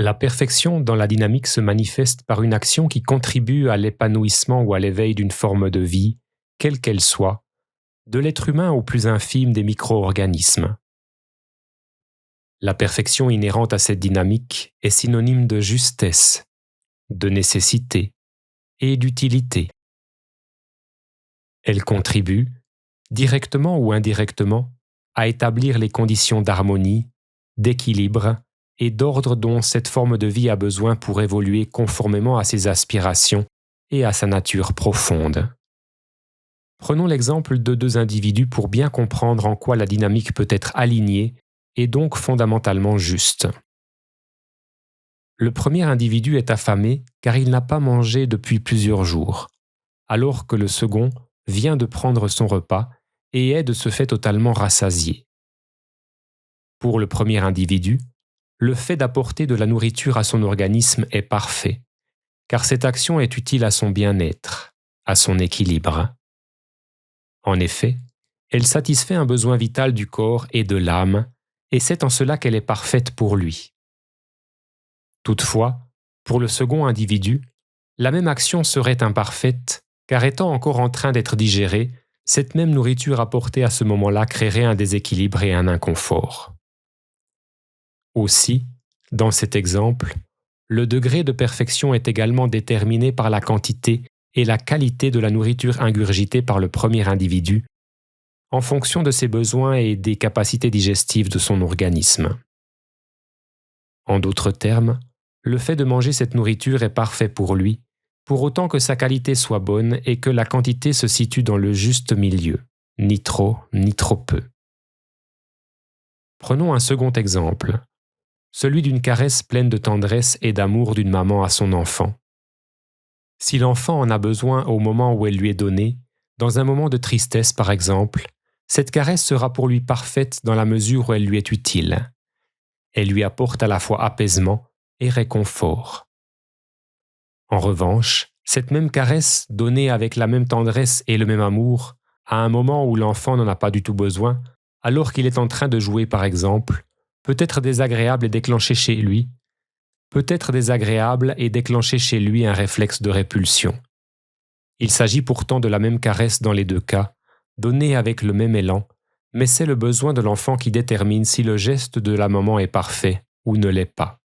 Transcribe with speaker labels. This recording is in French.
Speaker 1: La perfection dans la dynamique se manifeste par une action qui contribue à l'épanouissement ou à l'éveil d'une forme de vie, quelle qu'elle soit, de l'être humain au plus infime des micro-organismes. La perfection inhérente à cette dynamique est synonyme de justesse, de nécessité et d'utilité. Elle contribue, directement ou indirectement, à établir les conditions d'harmonie, d'équilibre et d'ordre dont cette forme de vie a besoin pour évoluer conformément à ses aspirations et à sa nature profonde. Prenons l'exemple de deux individus pour bien comprendre en quoi la dynamique peut être alignée et donc fondamentalement juste. Le premier individu est affamé car il n'a pas mangé depuis plusieurs jours, alors que le second vient de prendre son repas et est de ce fait totalement rassasié. Pour le premier individu, le fait d'apporter de la nourriture à son organisme est parfait, car cette action est utile à son bien-être, à son équilibre. En effet, elle satisfait un besoin vital du corps et de l'âme, et c'est en cela qu'elle est parfaite pour lui. Toutefois, pour le second individu, la même action serait imparfaite, car étant encore en train d'être digérée, cette même nourriture apportée à ce moment-là créerait un déséquilibre et un inconfort. Aussi, dans cet exemple, le degré de perfection est également déterminé par la quantité et la qualité de la nourriture ingurgitée par le premier individu, en fonction de ses besoins et des capacités digestives de son organisme. En d'autres termes, le fait de manger cette nourriture est parfait pour lui, pour autant que sa qualité soit bonne et que la quantité se situe dans le juste milieu, ni trop ni trop peu. Prenons un second exemple, celui d'une caresse pleine de tendresse et d'amour d'une maman à son enfant. Si l'enfant en a besoin au moment où elle lui est donnée, dans un moment de tristesse par exemple, cette caresse sera pour lui parfaite dans la mesure où elle lui est utile. Elle lui apporte à la fois apaisement et réconfort. En revanche, cette même caresse, donnée avec la même tendresse et le même amour, à un moment où l'enfant n'en a pas du tout besoin, alors qu'il est en train de jouer par exemple, peut être désagréable et déclencher chez lui un réflexe de répulsion. Il s'agit pourtant de la même caresse dans les deux cas, donnée avec le même élan, mais c'est le besoin de l'enfant qui détermine si le geste de la maman est parfait ou ne l'est pas.